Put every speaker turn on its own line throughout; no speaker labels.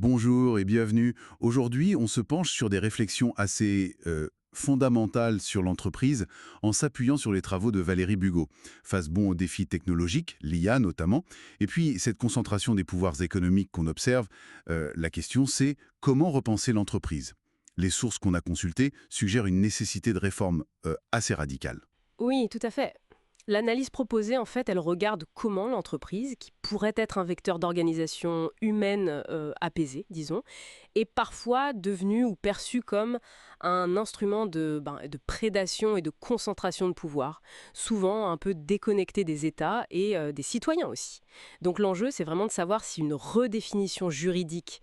Bonjour et bienvenue. Aujourd'hui, on se penche sur des réflexions assez fondamentales sur l'entreprise en s'appuyant sur les travaux de Valérie Bugeaud. Face bon aux défis technologiques, l'IA notamment, et puis cette concentration des pouvoirs économiques qu'on observe, la question c'est comment repenser l'entreprise. Les sources qu'on a consultées suggèrent une nécessité de réforme assez radicale.
Oui, tout à fait. L'analyse proposée, en fait, elle regarde comment l'entreprise, qui pourrait être un vecteur d'organisation humaine apaisée, disons, est parfois devenue ou perçue comme un instrument de prédation et de concentration de pouvoir, souvent un peu déconnecté des États et des citoyens aussi. Donc l'enjeu, c'est vraiment de savoir si une redéfinition juridique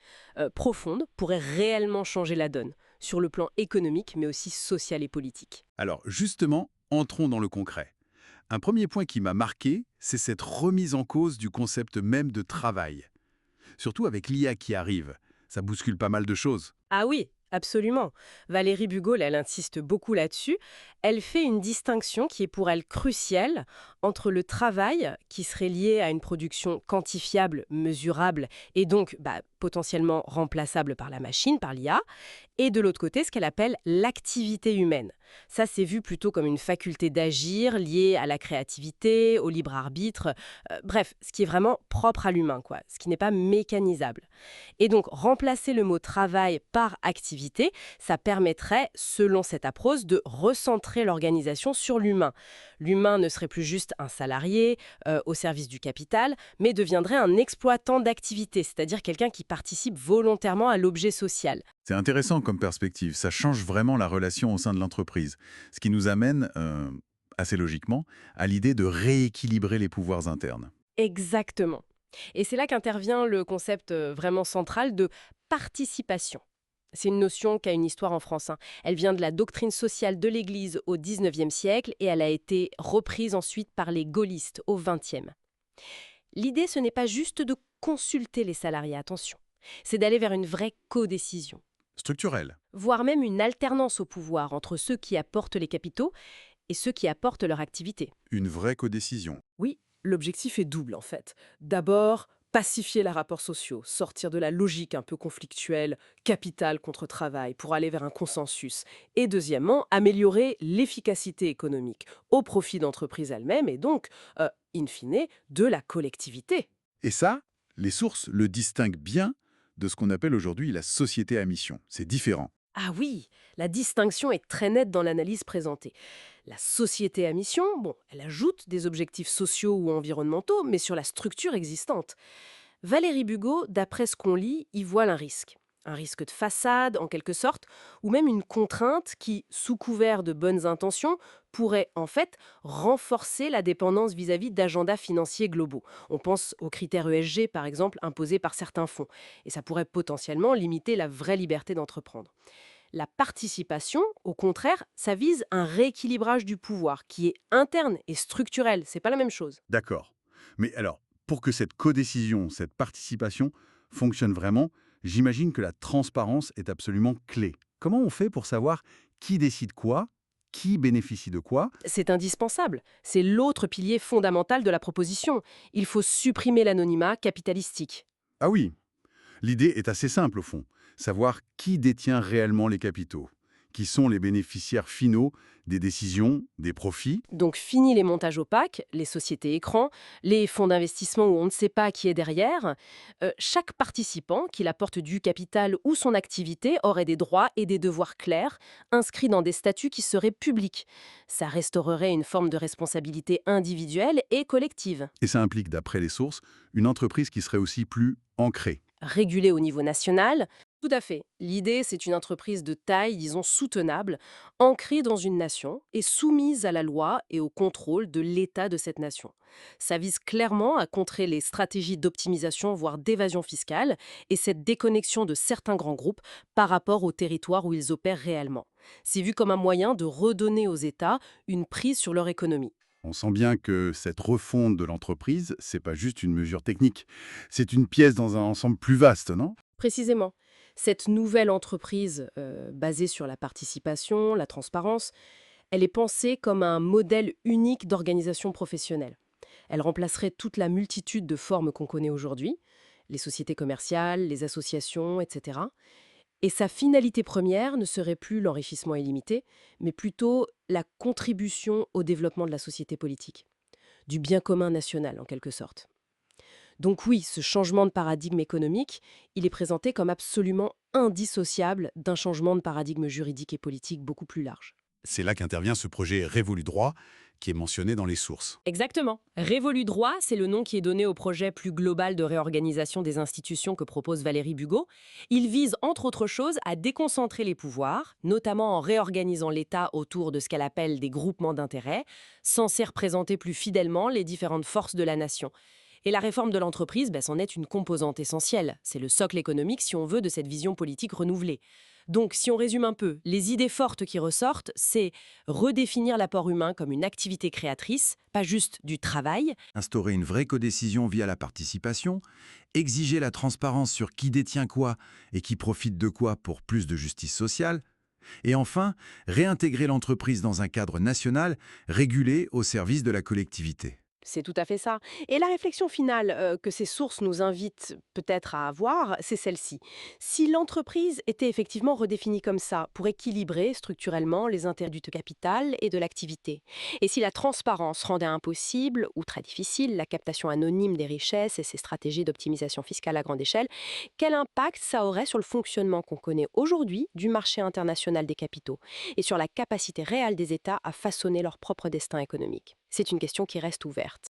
profonde pourrait réellement changer la donne, sur le plan économique, mais aussi social et politique.
Alors justement, entrons dans le concret. Un premier point qui m'a marqué, c'est cette remise en cause du concept même de travail. Surtout avec l'IA qui arrive. Ça bouscule pas mal de choses.
Ah oui, absolument. Valérie Bugeaud, elle insiste beaucoup là-dessus. Elle fait une distinction qui est pour elle cruciale entre le travail, qui serait lié à une production quantifiable, mesurable, et donc potentiellement remplaçable par la machine, par l'IA, et de l'autre côté, ce qu'elle appelle l'activité humaine. Ça, c'est vu plutôt comme une faculté d'agir liée à la créativité, au libre arbitre, bref, ce qui est vraiment propre à l'humain, quoi, ce qui n'est pas mécanisable. Et donc, remplacer le mot travail par activité, ça permettrait, selon cette approche, de recentrer l'organisation sur l'humain. L'humain ne serait plus juste un salarié au service du capital, mais deviendrait un exploitant d'activité, c'est-à-dire quelqu'un qui participe volontairement à l'objet social.
C'est intéressant comme perspective, ça change vraiment la relation au sein de l'entreprise. Ce qui nous amène, assez logiquement, à l'idée de rééquilibrer les pouvoirs internes.
Exactement. Et c'est là qu'intervient le concept vraiment central de participation. C'est une notion qui a une histoire en France, hein. Elle vient de la doctrine sociale de l'Église au XIXe siècle et elle a été reprise ensuite par les gaullistes au XXe. L'idée, ce n'est pas juste de consulter les salariés, attention. C'est d'aller vers une vraie codécision,
Structurel.
voire même une alternance au pouvoir entre ceux qui apportent les capitaux et ceux qui apportent leur activité.
Une vraie codécision.
Oui, l'objectif est double en fait. D'abord, pacifier les rapports sociaux, sortir de la logique un peu conflictuelle, capital contre travail, pour aller vers un consensus. Et deuxièmement, améliorer l'efficacité économique au profit d'entreprises elles-mêmes et donc, in fine, de la collectivité.
Et ça, les sources le distinguent bien de ce qu'on appelle aujourd'hui la société à mission. C'est différent.
Ah oui, la distinction est très nette dans l'analyse présentée. La société à mission, bon, elle ajoute des objectifs sociaux ou environnementaux, mais sur la structure existante. Valérie Bugeaud, d'après ce qu'on lit, y voit un risque. Un risque de façade, en quelque sorte, ou même une contrainte qui, sous couvert de bonnes intentions, pourrait en fait renforcer la dépendance vis-à-vis d'agendas financiers globaux. On pense aux critères ESG, par exemple, imposés par certains fonds. Et ça pourrait potentiellement limiter la vraie liberté d'entreprendre. La participation, au contraire, ça vise un rééquilibrage du pouvoir qui est interne et structurel. C'est pas la même chose.
D'accord. Mais alors, pour que cette codécision, cette participation fonctionne vraiment, j'imagine que la transparence est absolument clé. Comment on fait pour savoir qui décide quoi, qui bénéficie de quoi?
C'est indispensable. C'est l'autre pilier fondamental de la proposition. Il faut supprimer l'anonymat capitalistique.
Ah oui, l'idée est assez simple au fond. Savoir qui détient réellement les capitaux, qui sont les bénéficiaires finaux des décisions, des profits.
Donc fini les montages opaques, les sociétés écrans, les fonds d'investissement où on ne sait pas qui est derrière. Chaque participant, qu'il apporte du capital ou son activité, aurait des droits et des devoirs clairs, inscrits dans des statuts qui seraient publics. Ça restaurerait une forme de responsabilité individuelle et collective.
Et ça implique, d'après les sources, une entreprise qui serait aussi plus ancrée.
Régulée au niveau national. Tout à fait. L'idée, c'est une entreprise de taille, disons, soutenable, ancrée dans une nation et soumise à la loi et au contrôle de l'État de cette nation. Ça vise clairement à contrer les stratégies d'optimisation, voire d'évasion fiscale, et cette déconnexion de certains grands groupes par rapport au territoire où ils opèrent réellement. C'est vu comme un moyen de redonner aux États une prise sur leur économie.
On sent bien que cette refonte de l'entreprise, c'est pas juste une mesure technique. C'est une pièce dans un ensemble plus vaste, non?
Précisément, cette nouvelle entreprise basée sur la participation, la transparence, elle est pensée comme un modèle unique d'organisation professionnelle. Elle remplacerait toute la multitude de formes qu'on connaît aujourd'hui, les sociétés commerciales, les associations, etc. Et sa finalité première ne serait plus l'enrichissement illimité, mais plutôt la contribution au développement de la société politique, du bien commun national en quelque sorte. Donc oui, ce changement de paradigme économique, il est présenté comme absolument indissociable d'un changement de paradigme juridique et politique beaucoup plus large.
C'est là qu'intervient ce projet Révolu Droit, qui est mentionné dans les sources.
Exactement. Révolu Droit, c'est le nom qui est donné au projet plus global de réorganisation des institutions que propose Valérie Bugeaud. Il vise, entre autres choses, à déconcentrer les pouvoirs, notamment en réorganisant l'État autour de ce qu'elle appelle des groupements d'intérêts, censés représenter plus fidèlement les différentes forces de la nation. Et la réforme de l'entreprise, c'en est une composante essentielle. C'est le socle économique, si on veut, de cette vision politique renouvelée. Donc, si on résume un peu, les idées fortes qui ressortent, c'est redéfinir l'apport humain comme une activité créatrice, pas juste du travail.
Instaurer une vraie codécision via la participation, exiger la transparence sur qui détient quoi et qui profite de quoi pour plus de justice sociale, et enfin, réintégrer l'entreprise dans un cadre national régulé au service de la collectivité.
C'est tout à fait ça. Et la réflexion finale que ces sources nous invitent peut-être à avoir, c'est celle-ci. Si l'entreprise était effectivement redéfinie comme ça, pour équilibrer structurellement les intérêts du capital et de l'activité, et si la transparence rendait impossible ou très difficile la captation anonyme des richesses et ses stratégies d'optimisation fiscale à grande échelle, quel impact ça aurait sur le fonctionnement qu'on connaît aujourd'hui du marché international des capitaux et sur la capacité réelle des États à façonner leur propre destin économique? C'est une question qui reste ouverte.